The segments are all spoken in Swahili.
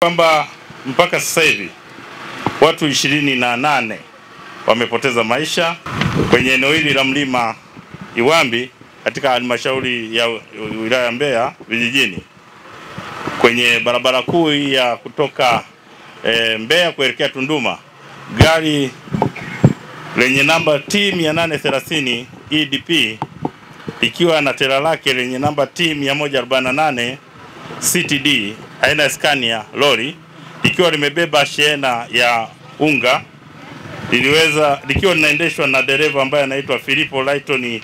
kwamba mpaka sasa hivi watu 28 wamepoteza maisha kwenye eneo hili la Mlima Iwambi katika halmashauri ya wilaya Mbeya vijijini, kwenye barabara kuu ya kutoka Mbeya kuelekea Tunduma. Gari lenye namba T830 EDP ikiwa na tela lake lenye namba T148 CTD aina ya Scania lori likiwa limebeba shehena ya unga, likiwa linaendeshwa na dereva ambaye anaitwa Philipo Lighton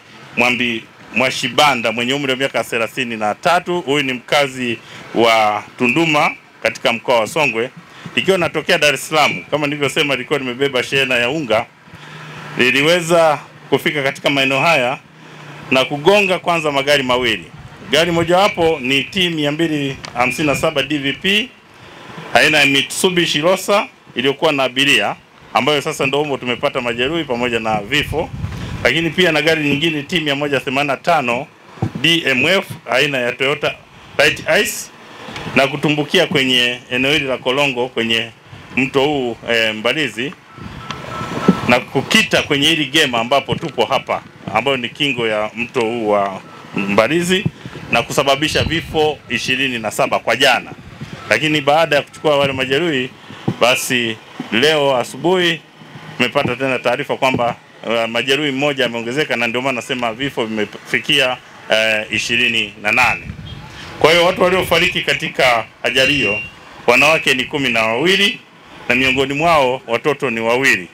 Mwashibanda mwenye umri wa miaka 33. Huyu ni mkazi wa Tunduma katika mkoa wa Songwe, likiwa natokea Dar es Salaam. Kama nilivyosema, lilikuwa limebeba shehena ya unga. Liliweza kufika katika maeneo haya na kugonga kwanza magari mawili. Gari mojawapo ni T257 DVP aina ya Mitsubishi Rosa iliyokuwa na abiria, ambayo sasa ndio humo tumepata majeruhi pamoja na vifo. Lakini pia na gari nyingine T185 DMF aina ya Toyota Light Ice na kutumbukia kwenye eneo hili la Kolongo kwenye mto huu Mbalizi, na kukita kwenye hili gema ambapo tupo hapa, ambayo ni kingo ya mto huu wa Mbalizi, na kusababisha vifo 27 kwa jana. Lakini baada ya kuchukua wale majeruhi, basi leo asubuhi tumepata tena taarifa kwamba majeruhi mmoja ameongezeka, na ndio maana nasema vifo vimefikia 28. Kwa hiyo watu waliofariki katika ajali hiyo, wanawake ni 12 na miongoni mwao watoto ni 2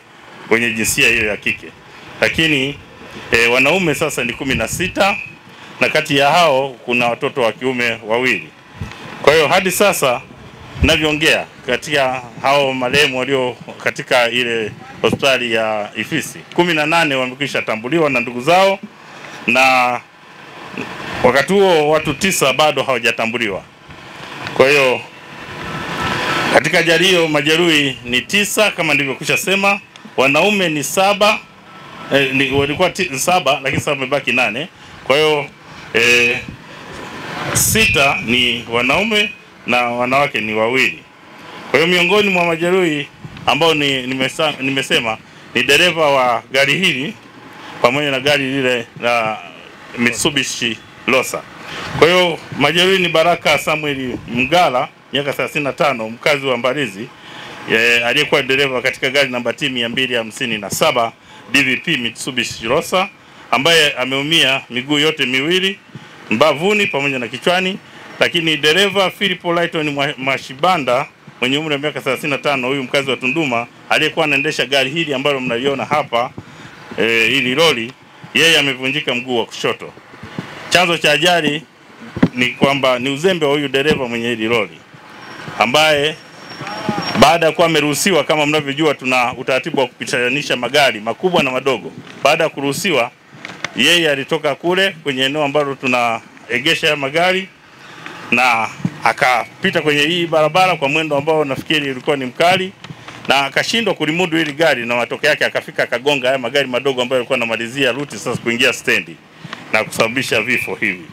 kwenye jinsia hiyo ya kike. Lakini wanaume sasa ni 16 na kati ya hao kuna watoto wa kiume 2. Kwa hiyo hadi sasa ninavyoongea, katika hao marehemu walio katika ile hospitali ya Ifisi, 18 wamekwisha tambuliwa na ndugu zao, na wakati huo watu 9 bado hawajatambuliwa. Kwa hiyo katika ajali hiyo majeruhi ni 9 kama nilivyokwisha sema. Wanaume ni 7, walikuwa 7 lakini sasa wamebaki 8. Kwa hiyo 6 ni wanaume na wanawake ni 2. Kwa hiyo miongoni mwa majeruhi ambao nimesema ni dereva wa gari hili pamoja na gari lile la Mitsubishi Rosa. Kwa hiyo majeruhi ni Baraka Samuel Mgala miaka 35, mkazi wa Mbalizi, aliyekuwa dereva katika gari namba T257 DVP Mitsubishi Rosa, ambaye ameumia miguu yote miwili, mbavuni pamoja na kichwani. Lakini dereva Philipo Lighton Mwashibanda mwenye umri wa miaka 35, huyu mkazi wa Tunduma, aliyekuwa anaendesha gari hili ambalo mnaliona hapa, hili lori, yeye amevunjika mguu wa kushoto. Chanzo cha ajali ni kwamba ni uzembe wa huyu dereva mwenye hili lori, ambaye baada ya kuwa ameruhusiwa, kama mnavyojua tuna utaratibu wa kupitanisha magari makubwa na madogo. Baada ya kuruhusiwa, yeye alitoka kule kwenye eneo ambalo tunaegesha magari na akapita kwenye hii barabara kwa mwendo ambao nafikiri ulikuwa ni mkali, na akashindwa kulimudu hili gari, na matokeo yake akafika akagonga haya magari madogo ambayo yalikuwa yanamalizia ruti sasa kuingia stendi na kusababisha vifo hivi.